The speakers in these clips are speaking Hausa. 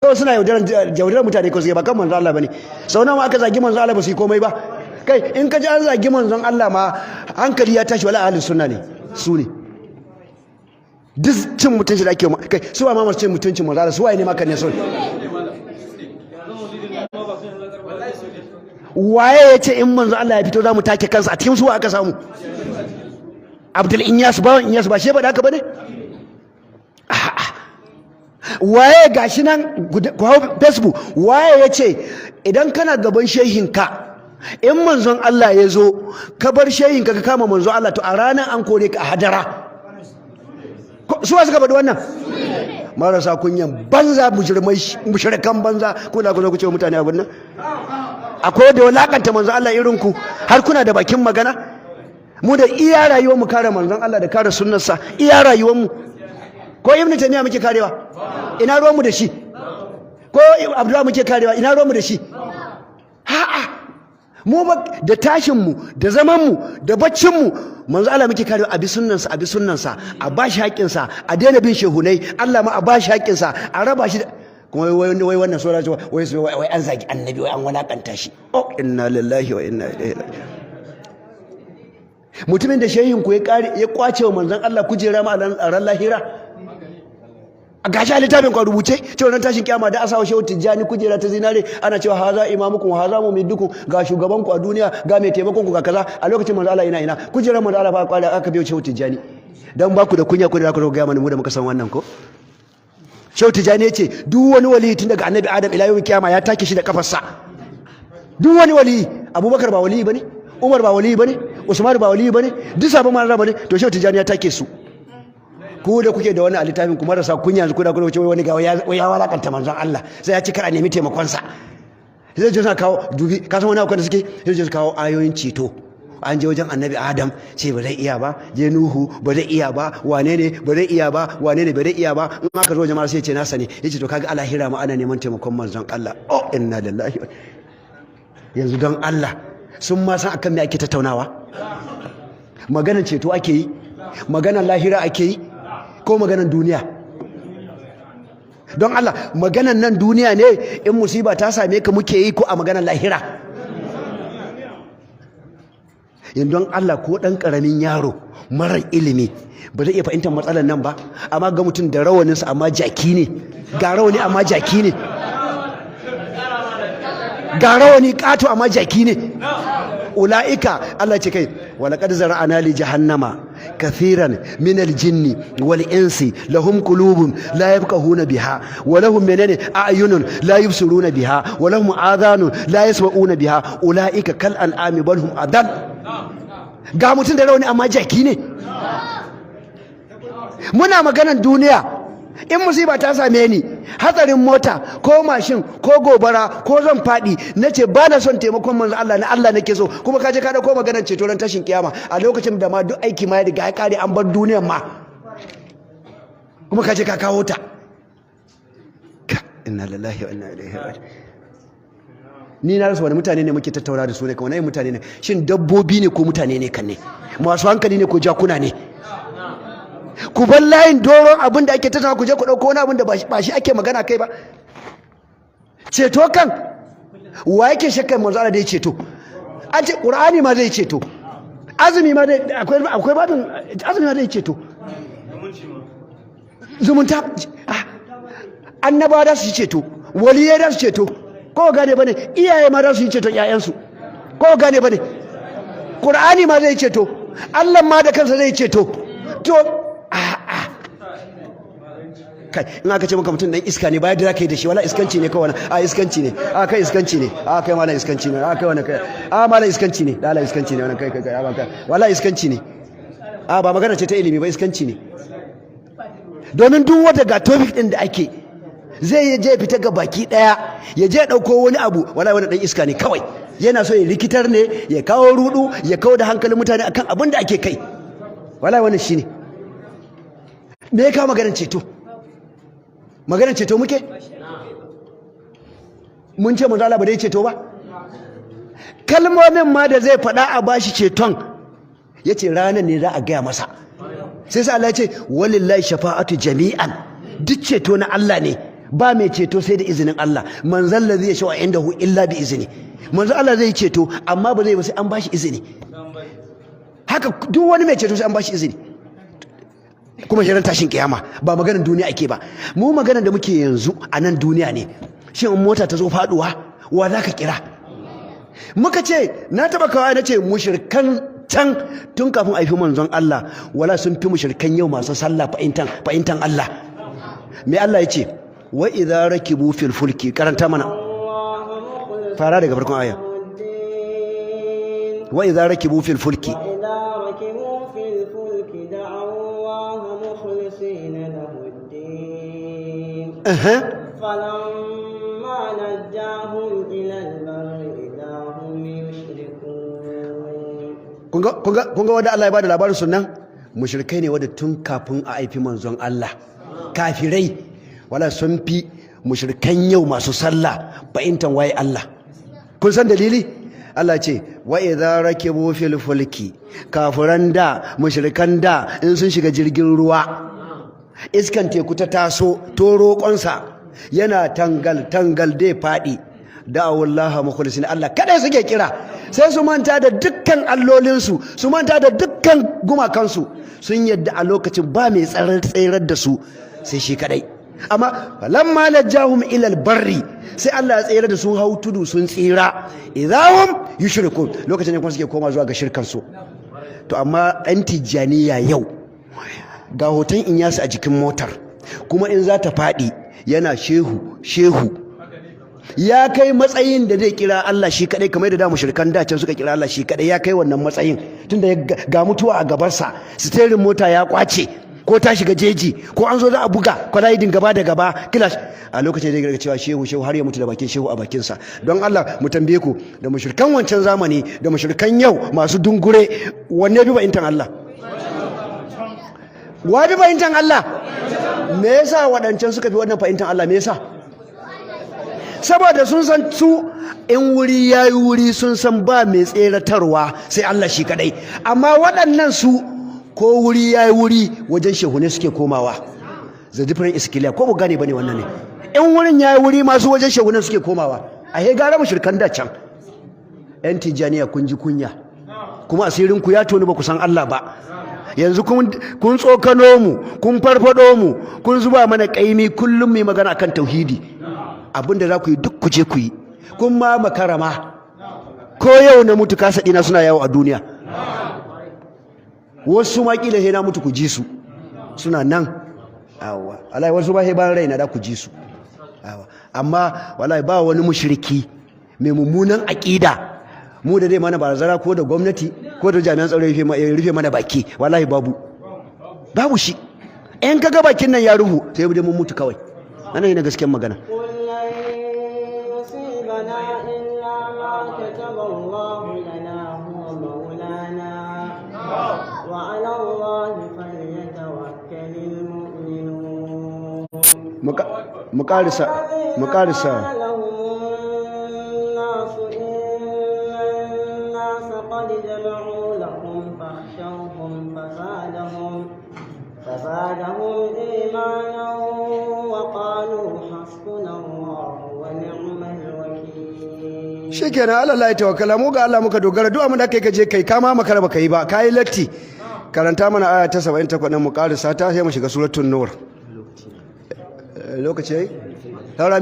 ko suna yaudarar mutane ko su ba kan manzon Allah bane sau nawa aka zagi manzon Allah ba su yi komai ba kai in ka ji an zagi manzon Allah ma hankali ya tashi wala ahlus sunna ne su ne duk cin mutunci da ake kai su ba ma masu cin mutuncin manzon Allah su waye ne ma kan ne so waye ya ce in manzon Allah ya fito za mu take kansa a cikin su aka samu Abdul Inyas ba shi ba da haka bane waye gashi nan ku hau Facebook waye ya ce idan kana gaban shehinka in manzon Allah ya zo ka bar shehinka ka kama manzon Allah to a ranar an kore ka a hadara suwa suka faɗi wannan marasa kunyan banza mujrimai mushrikan banza kuna ku zo ku ce mutane abin nan akwai da walakanta manzon Allah irin ku har kuna da bakin magana mu da iya rayuwar mu kare manzon Allah da kare sunnarsa iya rayuwar mu ko ibnu taymiya muke karewa ina ruwan mu da shi ko abdullahi muke karewa ina ruwan mu da shi a'a mu ba da tashin mu da zaman mu da baccin mu manzo Allah muke karewa a bi sunnansa a bashi haƙƙin sa a daina bin shehunai Allah ma a bashi haƙƙin sa a raba shi kuma wai wannan sura wai an zagi annabi wai an walakanta shi oh inna lillahi wa inna ilaihi raji'un mutumin da shehin ku ya kwace wa manzon Allah kujera ma a ran lahira a gashi a littafin ku rubuce cewa ran tashin kiyama da asawa shehu tijjani kujera ta zinare ana cewa haza imamukum wa haza mumiddukum ga shugaban ku a duniya ga mai taimakon ku ga kaza a lokacin manzo Allah ina kujerar manzo Allah fa kwala aka biyo shehu tijjani dan ba ku da kunya ku da ku ga mana mu da muka san wannan ko shehu tijjani yace duk wani wali tun daga annabi adam ila yawmin kiyama ya take shi da kafarsa duk wani wali abubakar ba wali bane umar ba wali bane usman ba wali bane duk sabon manzo bane to shehu tijjani ya take su ku da kuke da wani a littafin ku marasa kunya yanzu kuna ce wani ga ya walakanta manzon Allah sai ya ci kar a nemi taimakon sa sai je kawo dubi ka san wani akwai da suke sai je kawo ayoyin ceto an je wajen annabi Adam ce ba zai iya ba je Nuhu ba zai iya ba wane ne ba zai iya ba wane ne ba zai iya ba in aka zo jama'a sai ya ce nasa ne yace to kaga alahira ma ana neman taimakon manzon Allah oh inna lillahi yanzu don Allah sun ma san akan me ake tattaunawa maganar ceto ake yi maganar lahira ake yi ko maganan duniya don Allah maganan nan duniya ne in musiba ta same ka muke yi ko a maganan lahira yin don Allah ko dan karamin yaro marar ilimi ba zai iya fahimtar matsalar nan ba amma ga mutum da rawaninsa amma jaki ne ga rawani amma jaki ne ga rawani kato amma jaki ne ula'ika Allah ce kai walaqad zara'ana li jahannama kathiran min al-jinni wal insi lahum qulubun la yafqahuna biha wa lahum minani a'yunun la yubsiruna biha wa lahum adhanun la yasma'una biha ula'ika kal an'ami bal hum adall ga mutun da rauni amma jaki ne muna maganan duniya in musiba ta same ni hatsarin mota ko mashin ko gobara ko zan fadi nace ba na son taimakon manzo Allah na Allah nake so kuma kaje ka dauko maganar ceto ran tashin kiyama a lokacin da ma duk aiki ma ya riga ya kare an bar duniyar ma kuma kaje ka kawo ta inna lillahi wa inna ilaihi raji'un ni na rasa wani mutane ne muke tattauna da su ne kuma wani mutane ne shin dabbobi ne ko mutane ne kan ne masu hankali ne ko jakuna ne ku bar layin doron abin da ake tattauna ku je ku dauko wani abin da ba shi ake magana kai ba ceto kan wa yake shakkan manzo Allah da ya ceto an ce Qur'ani ma zai ceto azumi ma zai akwai babin azumi ma zai ceto zumunta annabawa da su ceto waliyai da su ceto ko gane bane iyaye ma da su ceto ƴaƴansu ko gane bane Qur'ani ma zai ceto Allah ma da kansa zai ceto to kai in aka ce maka mutum dan iska ne bayan da zaka yi da shi wala iskanci ne kawai a iskanci ne a kai iskanci ne a kai mala iskanci ne a kai wannan kai a mala iskanci ne da Allah iskanci ne wannan kai wala iskanci ne a ba magana ce ta ilimi ba iskanci ne domin duk wata ga topic din da ake zai je fita ga baki daya ya je dauko wani abu wala wani dan iska ne kawai yana so ya rikitar ne ya kawo rudu ya kawo da hankalin mutane akan abin da ake kai wala wannan shine me ya kawo maganar ceto maganar ceto muke mun ce manzo Allah ba dai ceto ba kalmomin ma da zai faɗa a bashi ceton yace ranar ne za a gaya masa sai Allah ya ce walillahi shafa'atu jami'an duk ceto na Allah ne ba mai ceto sai da izinin Allah man zalla zai shawa indahu illa bi izini manzo Allah zai ceto amma ba zai ba sai an bashi izini haka duk wani mai ceto sai an bashi izini kuma shirin tashin kiyama ba maganar duniya ake ba mu maganar da muke yanzu a nan duniya ne shin mota ta zo faduwa wa za ka kira muka ce na taba kawai na ce mushrikan can tun kafin a haifi manzon Allah wala sun fi mushrikan yau masu sallah fahimtan Allah me Allah ya ce wa idza rakibu fil fulki karanta mana fara daga farkon aya wa idza rakibu fil fulki فلما نجاهم إلى البر إذا هم يشركون kunga wanda Allah ya bada labarin sunan mushrikai ne wanda tun kafin a haifi manzon Allah kafirai wala sun fi mushrikan yau masu sallah fahimtan waye Allah kun san dalili Allah ce wa idza rakibu fil fulki kafiran da mushrikan da in sun shiga jirgin ruwa iskan teku ta taso to roƙonsa yana tangal dai faɗi da'awallaha mukhlisin Allah kada suke kira sai su manta da dukkan allolinsu su manta da dukkan gumakansu sun yadda a lokacin ba mai tsayar da su sai shi kadai amma lamma najahum ila albarri sai Allah ya tsayar da su hau tudu sun tsira idahum yushrikun lokacin ne kuma suke koma zuwa ga shirkan su to amma ɗan tijjaniya yau ga hoton Inyasu a jikin motar kuma in za ta faɗi yana shehu ya kai matsayin da zai kira Allah shi kadai kamar da mushrikan da can suka kira Allah shi kadai ya kai wannan matsayin tunda ga mutuwa a gabarsa steering mota ya kwace ko ta shiga jeji ko an zo za a buga kwalaidin gaba da gaba kilash a lokacin da ya cewa shehu har ya mutu da bakin shehu a bakinsa don Allah mu tambaye ku da mushrikan wancan zamani da mushrikan yau masu dungure wanne bi ba'intan Allah wa bi fahimtar Allah me yasa waɗancan suka fi wannan fahimtar Allah me yasa saboda sun san su in wuri yayi wuri sun san ba mai tseratarwa sai Allah shi kadai amma waɗannan su ko wuri yayi wuri wajen shehune suke komawa the different is clear ko bu gane bane wannan ne in wurin yayi wuri masu wajen shehune suke komawa a he gara mushrikan da can yan tijaniya kun ji kunya kuma asirin ku ya toni ba ku san Allah ba yanzu kun tsokano mu kun farfado mu kun zuba mana kaimi kullum mai magana akan tauhidi abinda za ku yi duk ku je ku yi kun ma makarama ko yau na mutu kasa dina suna yawo a duniya wasu ma kila he na mutu ku ji su suna nan awa wallahi wasu ba he ban raina da ku ji su awa amma wallahi ba wani mushriki mai mummunan aqida mu da dai mana barazana ko da gwamnati ko da jami'an tsaro ya rufe mana baki wallahi babu shi in kaga bakin nan ya ruhu sai dai mun mutu kawai nan ne gaskiyar magana mu karisa قد جمعوا لهم فاخشوهم فزادهم إيمانا وقالوا حسبنا الله ونعم الوكيل shikenan Allah ya tawakkala mu ga Allah muka dogara duk abin da kai kaje kai kama makara baka yi ba kai latti karanta mana aya ta 78 nan mu karisa ta sai mu shiga suratul nur lokaci yayi saura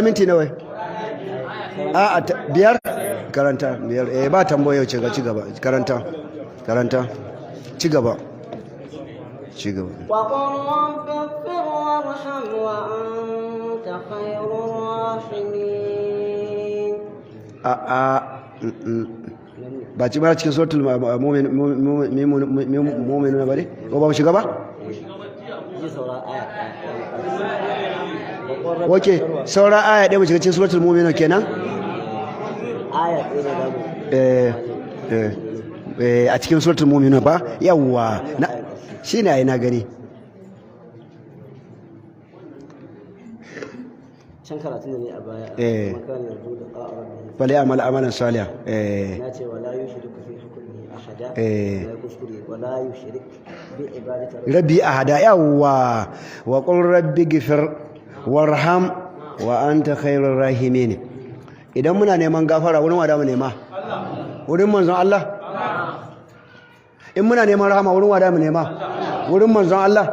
minti nawa a biyar karanta biyar ba tambayo ce ga ci gaba karanta ci gaba wa qur rabbighfir warham wa anta khairur rahimin ba ci ba cikin suratul mu'minun ba ne ko ba mu shiga ba oke saura aya ɗaya mu shiga cikin suratul mu'minun kenan a cikin suratul mu'minun ba yawwa shine ai na gani can karatun da ne a baya makan yanzu da ƙa'ar bale amal amalan salih na ce wala yushriku fi hukmihi ahada la kuskure wala yushrik bi ibadati rabbi ahada yawa wa qul rabbi ghfir warham wa anta khairur rahimin. idan muna neman gafara wurin wada mu nema wurin manzon Allah. in muna neman rahama wurin wada mu nema wurin manzon Allah.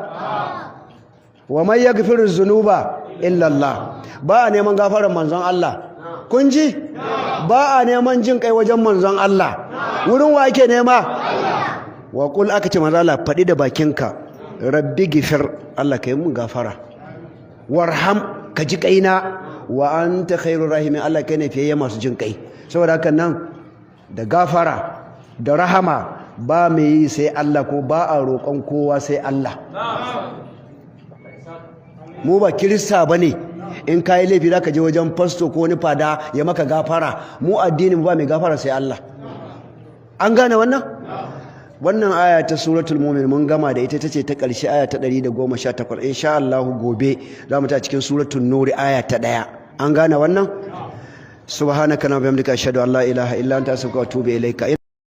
wa man yaghfiru dhunuba illa Allah. ba a neman gafarar manzon Allah. kun ji ba a neman jin kai wajen manzon Allah. wurin wa ake nema wa qul aka ce manzon Allah faɗi da bakinka rabbi ghfir Allah kai mun gafara warham ka ji kaina wa anta khairur rahimin Allah kai ne fiye masu jin kai. saboda haka nan da gafara da rahama ba mai yi sai Allah ko ba a roƙon kowa sai Allah. mu ba kirista bane in kai laifi zaka je wajen pastor ko wani fada ya maka gafara. mu addinin ba mai gafara sai Allah. an gane wannan aya ta suratul mu'min mun gama da ita tace ta ƙarshe aya ta 118 insha Allah gobe zamu ta cikin suratul nur aya ta 1. an gane wannan subhanaka wa bihamdika ashhadu an la ilaha illa anta astaghfiruka wa atubu ilaika.